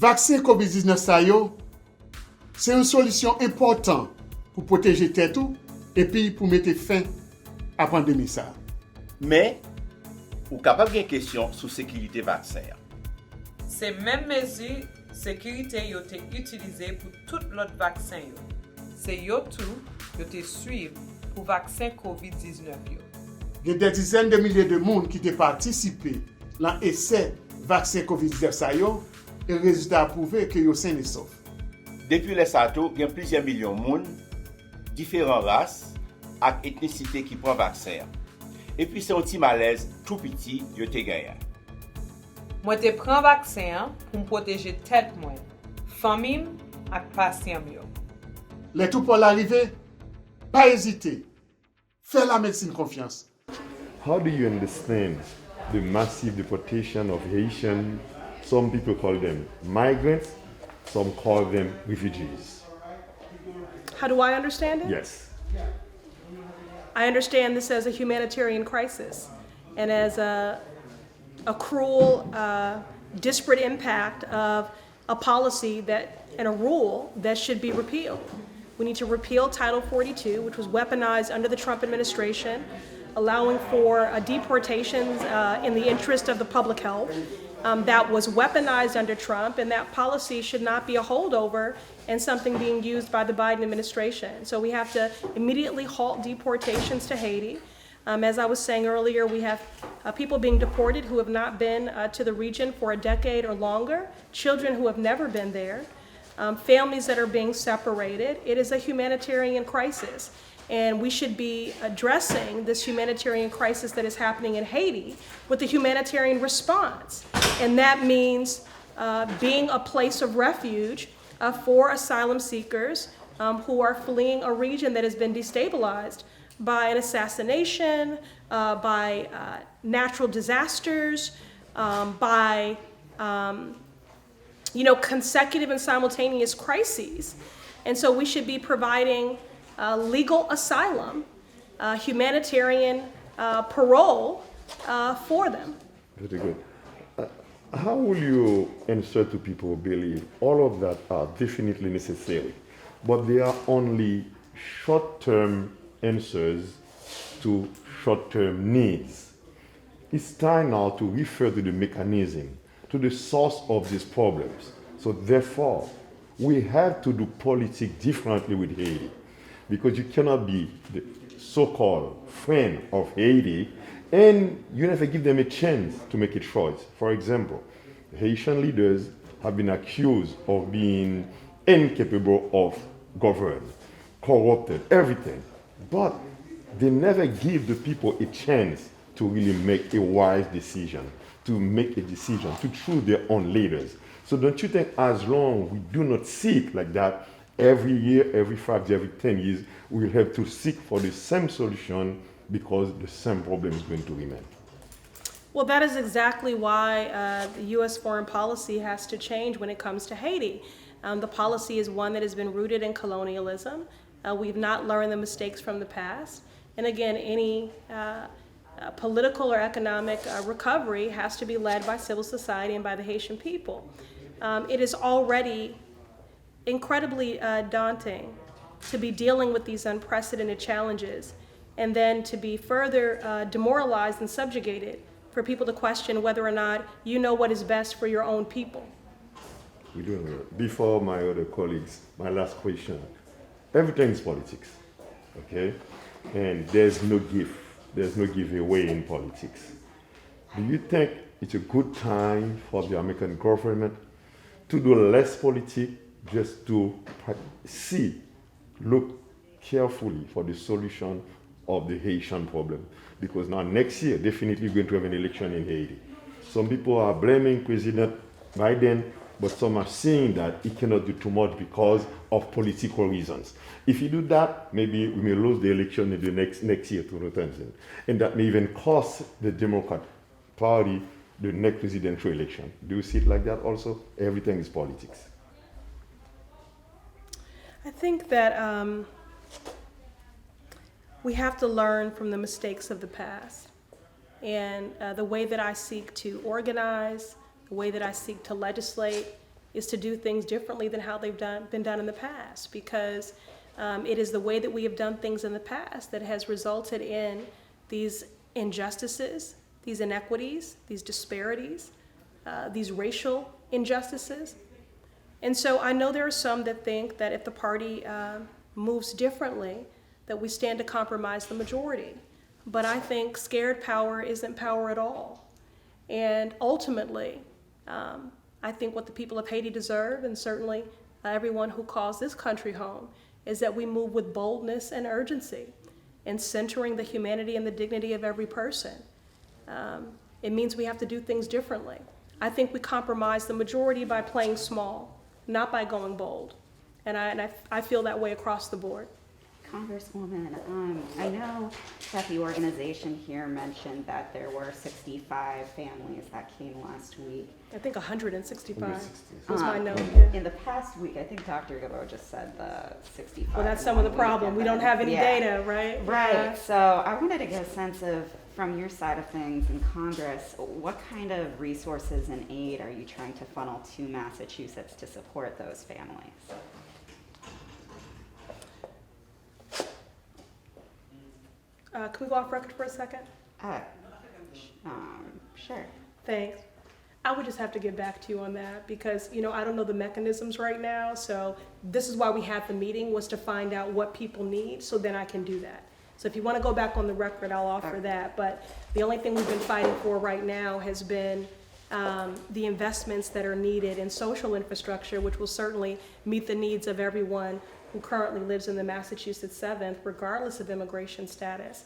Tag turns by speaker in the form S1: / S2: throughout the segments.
S1: Vaccin COVID-19 sa yo, c'est une solution importante pour protéger tête et puis pour mettre fin à la pandémie ça.
S2: Mais, ou capable de question sur sécurité vaccin.
S3: Ces mêmes mesures sécurité ont été utilisées pour tout l'autre vaccin. C'est yo tout yo te suivre pour vaccin COVID-19 yo.
S1: Il y a des dizaines de milliers de monde qui ont participé dans l'essai vaccin COVID-19 ça yo, et le résultat a prouvé que yo sain et sauf.
S2: Depuis les sato, il y a plusieurs millions de monde, différentes races et ethnicités qui prennent vaccin. Et puis c'est un petit malaise tout petit yo te gagné.
S3: Moi te prends vaccin pour me protéger tête moi, famille et patient yo.
S1: Les tout pour l'arrivée, pas hésiter. Fais la médecine confiance.
S4: How do you understand the massive deportation of Haitians? Some people call them migrants, some call them refugees.
S5: How do I understand it?
S4: Yes.
S5: I understand this as a humanitarian crisis and as a cruel, disparate impact of a policy that and a rule that should be repealed. We need to repeal Title 42, which was weaponized under the Trump administration, allowing for deportations in the interest of the public health. That was weaponized under Trump, and that policy should not be a holdover and something being used by the Biden administration. So we have to immediately halt deportations to Haiti. As I was saying earlier, we have people being deported who have not been to the region for a decade or longer, children who have never been there, families that are being separated. It is a humanitarian crisis. And we should be addressing this humanitarian crisis that is happening in Haiti with a humanitarian response. And that means being a place of refuge for asylum seekers who are fleeing a region that has been destabilized by an assassination, by natural disasters, by consecutive and simultaneous crises. And so we should be providing legal asylum, humanitarian parole for them.
S4: Very good. How will you answer to people who believe all of that are definitely necessary, but they are only short-term answers to short-term needs? It's time now to refer to the mechanism, to the source of these problems. So therefore, we have to do politics differently with Haiti, because you cannot be the so-called friend of Haiti and you never give them a chance to make a choice. For example, Haitian leaders have been accused of being incapable of govern, corrupted, everything. But they never give the people a chance to really make a wise decision, to make a decision, to choose their own leaders. So don't you think as long we do not see it like that, every year, every 5 years, every 10 years, we will have to seek for the same solution because the same problem is going to remain?
S5: Well, that is exactly why the U.S. foreign policy has to change when it comes to Haiti. The policy is one that has been rooted in colonialism. We've not learned the mistakes from the past. And again, any political or economic recovery has to be led by civil society and by the Haitian people. It is already incredibly daunting to be dealing with these unprecedented challenges and then to be further demoralized and subjugated for people to question whether or not you know what is best for your own people.
S4: We do know. Before my other colleagues, my last question. Everything is politics, okay? And there's no giveaway in politics. Do you think it's a good time for the American government to do less politics, just to look carefully for the solution of the Haitian problem? Because now next year, definitely we're going to have an election in Haiti. Some people are blaming President Biden, but some are saying that he cannot do too much because of political reasons. If you do that, maybe we may lose the election in the next year, 2010. And that may even cost the Democrat Party the next presidential election. Do you see it like that also? Everything is politics.
S5: I think that we have to learn from the mistakes of the past. And the way that I seek to organize, the way that I seek to legislate is to do things differently than how they've been done in the past, because it is the way that we have done things in the past that has resulted in these injustices, these inequities, these disparities, these racial injustices. And so I know there are some that think that if the party moves differently, that we stand to compromise the majority. But I think scared power isn't power at all. And ultimately, I think what the people of Haiti deserve, and certainly everyone who calls this country home, is that we move with boldness and urgency in centering the humanity and the dignity of every person. It means we have to do things differently. I think we compromise the majority by playing small, not by going bold. And I feel that way across the board.
S6: Congresswoman, I know that the organization here mentioned that there were 65 families that came last week.
S5: I think 165 was my note.
S6: In the past week, I think Dr. Gabo just said the 65.
S5: Well, that's some of the problem. We don't have any data, right?
S6: Right. So I wanted to get a sense of, from your side of things in Congress, what kind of resources and aid are you trying to funnel to Massachusetts to support those families?
S5: Can we go off record for a second?
S6: Sure.
S5: Thanks. I would just have to get back to you on that because, I don't know the mechanisms right now. So this is why we had the meeting, was to find out what people need, so then I can do that. So if you want to go back on the record, I'll offer that. But the only thing we've been fighting for right now has been the investments that are needed in social infrastructure, which will certainly meet the needs of everyone who currently lives in the Massachusetts 7th, regardless of immigration status.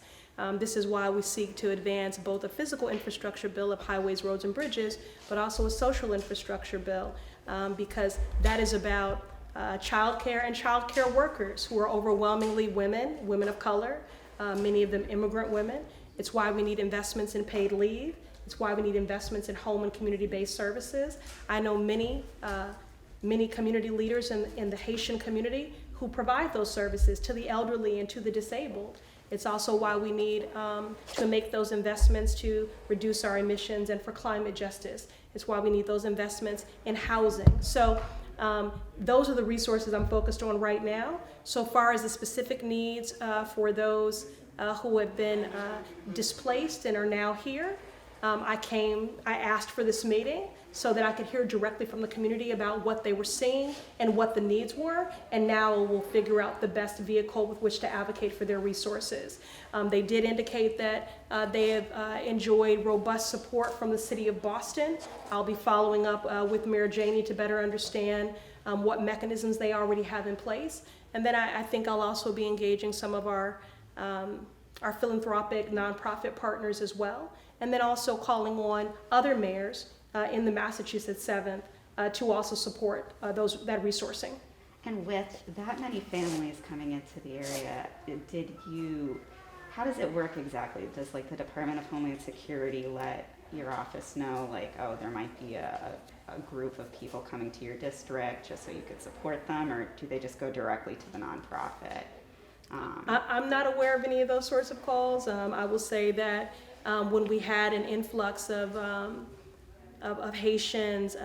S5: This is why we seek to advance both a physical infrastructure bill of highways, roads, and bridges, but also a social infrastructure bill, because that is about childcare and childcare workers who are overwhelmingly women of color, many of them immigrant women. It's why we need investments in paid leave. It's why we need investments in home and community-based services. I know many community leaders in the Haitian community who provide those services to the elderly and to the disabled. It's also why we need to make those investments to reduce our emissions and for climate justice. It's why we need those investments in housing. So those are the resources I'm focused on right now. So far as the specific needs for those who have been displaced and are now here, I asked for this meeting so that I could hear directly from the community about what they were seeing and what the needs were, and now we'll figure out the best vehicle with which to advocate for their resources. They did indicate that they have enjoyed robust support from the city of Boston. I'll be following up with Mayor Janey to better understand what mechanisms they already have in place. And then I think I'll also be engaging some of our philanthropic nonprofit partners as well, and then also calling on other mayors in the Massachusetts 7th to also support that resourcing.
S6: And with that many families coming into the area, how does it work exactly? Does the Department of Homeland Security let your office know, there might be a group of people coming to your district just so you could support them, or do they just go directly to the nonprofit?
S5: I'm not aware of any of those sorts of calls. I will say that when we had an influx of Haitians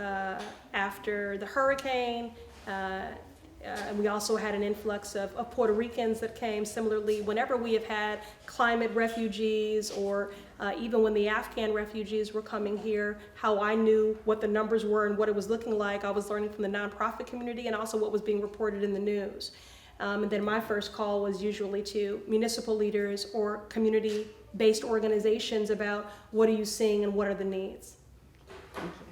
S5: after the hurricane, and we also had an influx of Puerto Ricans that came. Similarly, whenever we have had climate refugees, or even when the Afghan refugees were coming here, how I knew what the numbers were and what it was looking like, I was learning from the nonprofit community and also what was being reported in the news. And then my first call was usually to municipal leaders or community-based organizations about what are you seeing and what are the needs.
S6: Thank you.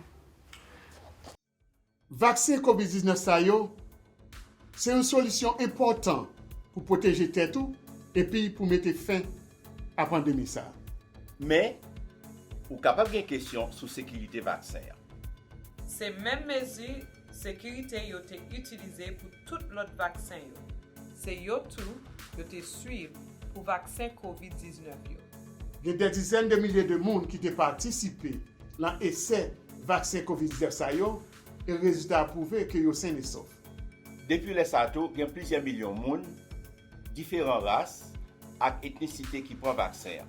S1: Vaccin COVID-19 sa yo, c'est une solution importante pour protéger tête ou et puis pour mettre fin à pandémie ça.
S2: Mais, ou capable de question sur sécurité vaccin.
S3: C'est même mesure sécurité yo te utilisé pour tout l'autre vaccin yo. C'est yo tout yo te suivre pour vaccin COVID-19 yo.
S1: Il y a des dizaines de milliers de monde qui ont participé dans l'essai vaccin COVID-19 sa yo, et le résultat a prouvé que yo sain et sauf.
S2: Depuis les sato, il y a plusieurs millions de monde, différentes races et ethnicités qui prennent vaccin.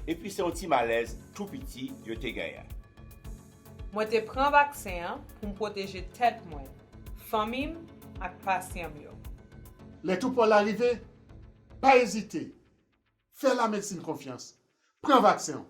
S2: Et puis c'est un petit malaise tout petit yo te gagné.
S3: Moi te pran vaksin pour me protéger tête moi, famille ak patient yo.
S1: Les tout pour l'arrivée, pas hésiter. Fais la médecine confiance. Prends vaccin.